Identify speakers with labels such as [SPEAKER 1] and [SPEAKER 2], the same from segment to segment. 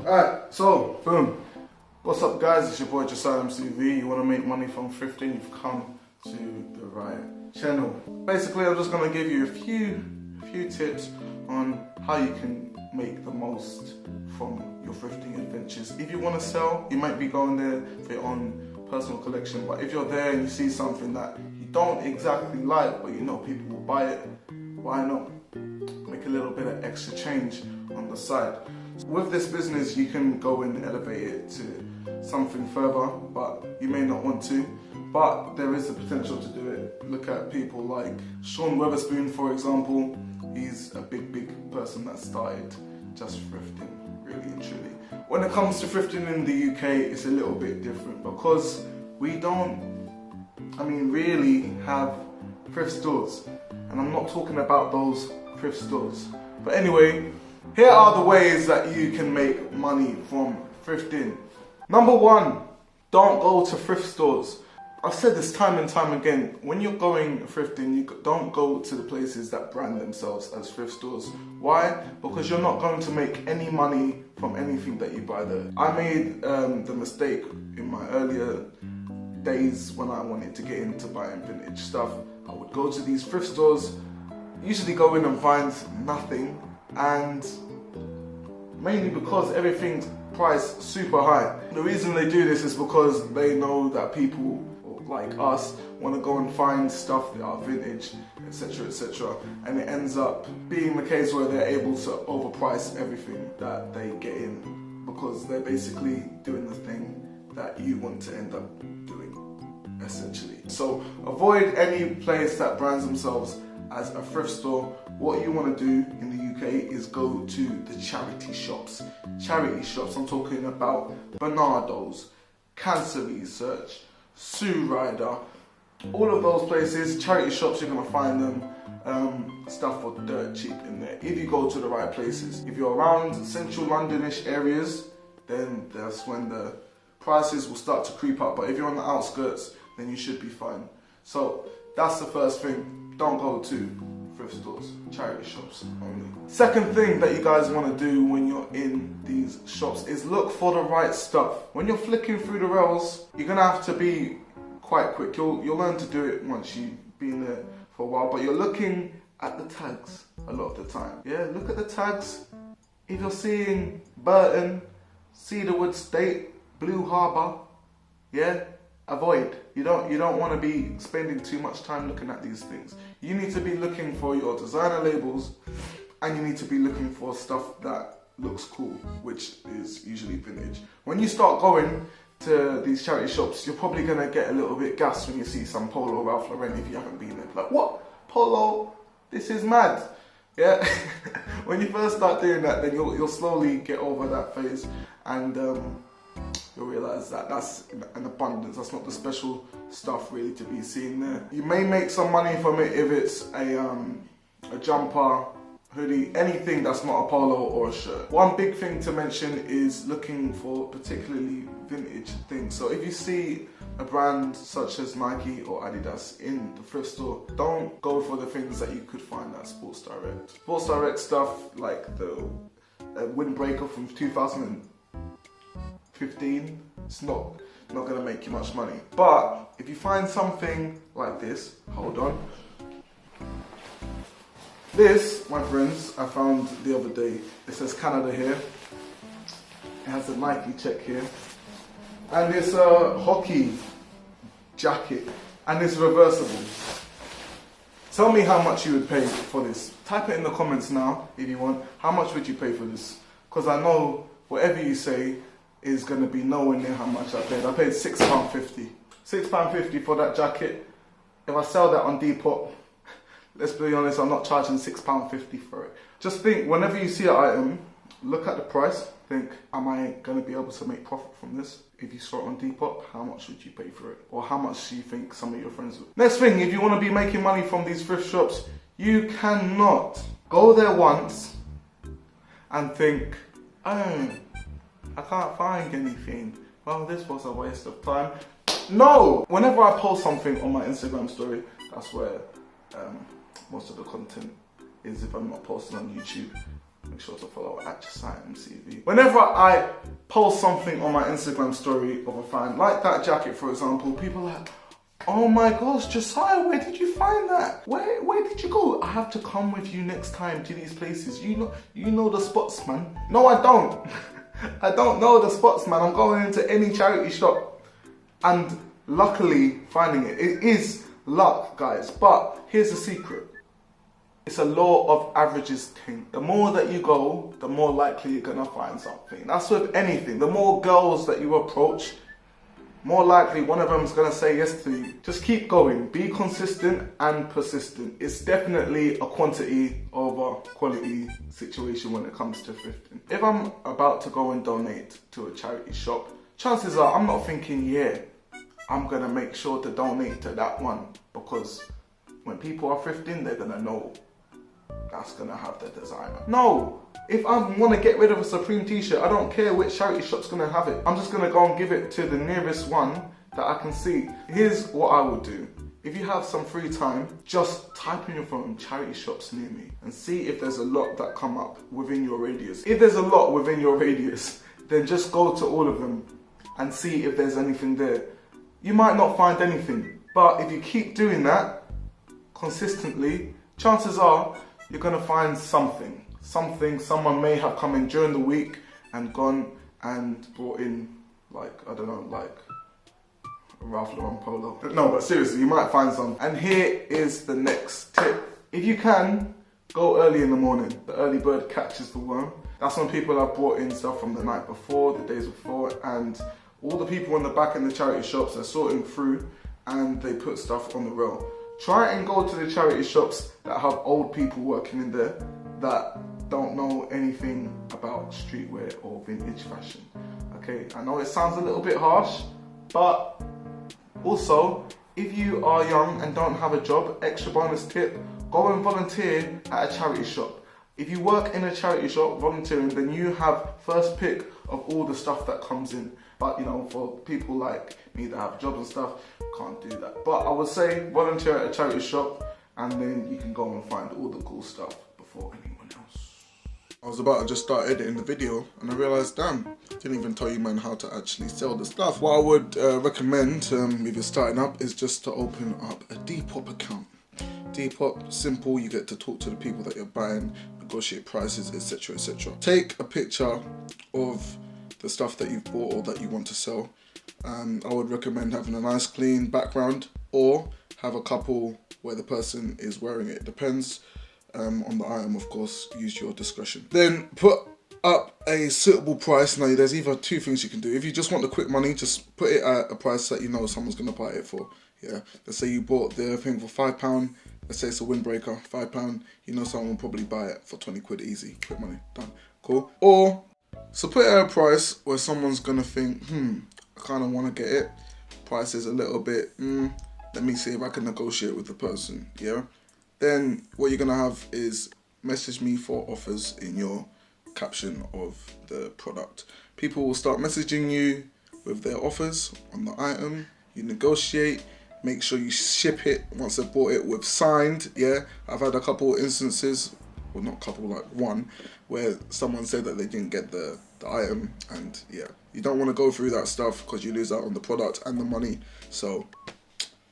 [SPEAKER 1] Alright, so, boom. What's up guys, it's your boy Josiah MCV. You want to make money from thrifting, you've come to the right channel. Basically, I'm just going to give you a few tips on how you can make the most from your thrifting adventures. If you want to sell, you might be going there for your own personal collection, but if you're there and you see something that you don't exactly like, but you know people will buy it, why not make a little bit of extra change on the side? With this business, you can go and elevate it to something further, but you may not want to. But there is the potential to do it. Look at people like Sean Weatherspoon, for example. He's a big person that started just thrifting, really and truly. When it comes to thrifting in the UK, it's a little bit different because we don't, really have thrift stores. And I'm not talking about those thrift stores. But anyway, here are the ways that you can make money from thrifting. Number one, don't go to thrift stores. I've said this time and time again, when you're going thrifting, you don't go to the places that brand themselves as thrift stores. Why? Because you're not going to make any money from anything that you buy there. I made the mistake in my earlier days when I wanted to get into buying vintage stuff. I would go to these thrift stores, usually go in and find nothing, and mainly because everything's priced super high. The reason they do this is because they know that people like us want to go and find stuff that are vintage, etc, and it ends up being the case where they're able to overprice everything that they get in because they're basically doing the thing that you want to end up doing, essentially. So avoid any place that brands themselves as a thrift store. What you want to do in the UK is go to the charity shops. Charity shops, I'm talking about Bernardo's, Cancer Research, Sue Ryder, all of those places, charity shops, you're going to find them stuff for dirt cheap in there. If you go to the right places. If you're around central Londonish areas, then that's when the prices will start to creep up. But if you're on the outskirts, then you should be fine. So that's the first thing. Don't go to thrift stores, charity shops only. Second thing that you guys want to do when you're in these shops is look for the right stuff. When you're flicking through the rails, you're gonna have to be quite quick. You'll learn to do it once you've been there for a while, but you're looking at the tags a lot of the time. Yeah, look at the tags. If you're seeing Burton, Cedarwood State, Blue Harbour, yeah, avoid. You don't want to be spending too much time looking at these things. You need to be looking for your designer labels, and you need to be looking for stuff that looks cool, which is usually vintage. When you start going to these charity shops, you're probably gonna get a little bit gassed when you see some Polo Ralph Lauren if you haven't been there. Like, what? Polo? This is mad. Yeah. When you first start doing that, then you'll slowly get over that phase, and you'll realise that that's an abundance. That's not the special stuff really to be seen there. You may make some money from it if it's a jumper, hoodie, anything that's not a polo or a shirt. One big thing to mention is looking for particularly vintage things. So if you see a brand such as Nike or Adidas in the thrift store, don't go for the things that you could find at Sports Direct. Sports Direct stuff like the windbreaker from 2015, it's not gonna make you much money. But if you find something like this, hold on. This, my friends, I found the other day. It says Canada here. It has a Nike check here. And it's a hockey jacket. And it's reversible. Tell me how much you would pay for this. Type it in the comments now if you want. How much would you pay for this? Because I know whatever you say is going to be nowhere near how much I paid. I paid £6.50. £6.50 for that jacket. If I sell that on Depop, let's be honest, I'm not charging £6.50 for it. Just think, whenever you see an item, look at the price, think, am I going to be able to make profit from this? If you saw it on Depop, how much would you pay for it? Or how much do you think some of your friends would? Next thing, if you want to be making money from these thrift shops, you cannot go there once and think, oh, I can't find anything. Well, this was a waste of time. No! Whenever I post something on my Instagram story, that's where most of the content is if I'm not posting on YouTube. make sure to follow at Josiah MCV. Whenever I post something on my Instagram story of a find, like that jacket for example, people are like, oh my gosh, Josiah, where did you find that? Where did you go? I have to come with you next time to these places. You know the spots, man. No, I don't. I don't know the spots, man. I'm going into any charity shop and luckily finding it. It is luck, guys, but here's the secret. It's a law of averages thing. The more that you go, the more likely you're gonna find something. That's with anything. The more girls that you approach, more likely one of them's gonna say yes to you. Just keep going. Be consistent and persistent. It's definitely a quantity over quality situation when it comes to thrifting. If I'm about to go and donate to a charity shop, chances are I'm not thinking, yeah, I'm gonna make sure to donate to that one, because when people are thrifting, they're gonna know that's gonna have the designer. No, if I want to get rid of a Supreme t-shirt, I don't care which charity shop's gonna have it. I'm just gonna go and give it to the nearest one that I can see. Here's what I would do. If you have some free time, just type in your phone charity shops near me and see if there's a lot that come up within your radius. If there's a lot within your radius, then just go to all of them and see if there's anything there. You might not find anything, but if you keep doing that consistently, chances are you're gonna find something. Someone may have come in during the week and gone and brought in, like, I don't know, like a Ralph Lauren polo. No, but seriously, you might find some. And here is the next tip. If you can, go early in the morning. The early bird catches the worm. That's when people have brought in stuff from the night before, the days before, and all the people in the back in the charity shops are sorting through and they put stuff on the rail. Try and go to the charity shops that have old people working in there that don't know anything about streetwear or vintage fashion. Okay, I know it sounds a little bit harsh, but also, if you are young and don't have a job, extra bonus tip, go and volunteer at a charity shop. If you work in a charity shop volunteering, then you have first pick of all the stuff that comes in. But you know, for people like me that have jobs and stuff, can't do that. But I would say volunteer at a charity shop and then you can go and find all the cool stuff before anyone else. I was about to just start editing the video and I realised, damn, didn't even tell you, man, how to actually sell the stuff. What I would recommend if you're starting up is just to open up a Depop account. Depop, simple, you get to talk to the people that you're buying, negotiate prices, etc, etc. Take a picture of the stuff that you've bought or that you want to sell. I would recommend having a nice clean background or have a couple where the person is wearing it. It depends on the item, of course, use your discretion. Then put up a suitable price. Now there's either two things you can do. If you just want the quick money, just put it at a price that you know someone's gonna buy it for. Yeah, let's say you bought the thing for £5, let's say it's a windbreaker, £5, you know someone will probably buy it for 20 quid easy, quick money, done, cool. Or, so put it at a price where someone's gonna think, I kinda wanna get it, price is a little bit, let me see if I can negotiate with the person, yeah? Then what you're gonna have is message me for offers in your caption of the product. People will start messaging you with their offers on the item, you negotiate, make sure you ship it once they've bought it with signed, yeah? I've had a couple instances, well not couple, like one, where someone said that they didn't get the item, and yeah, you don't want to go through that stuff because you lose out on the product and the money, so,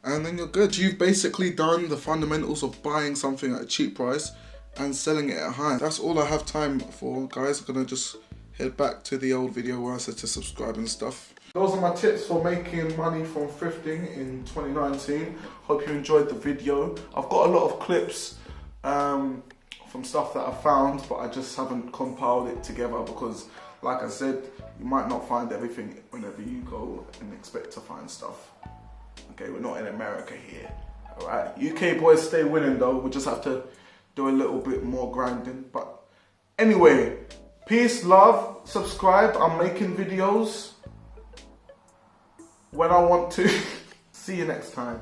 [SPEAKER 1] and then you're good. You've basically done the fundamentals of buying something at a cheap price and selling it at high. That's all I have time for, guys. I'm gonna just head back to the old video where I said to subscribe and stuff. Those are my tips for making money from thrifting in 2019. Hope you enjoyed the video. I've got a lot of clips from stuff that I found, but I just haven't compiled it together because, like I said, you might not find everything whenever you go and expect to find stuff. Okay, we're not in America here. Alright, UK boys stay winning though. We just have to do a little bit more grinding. But anyway, peace, love, subscribe. I'm making videos when I want to. See you next time.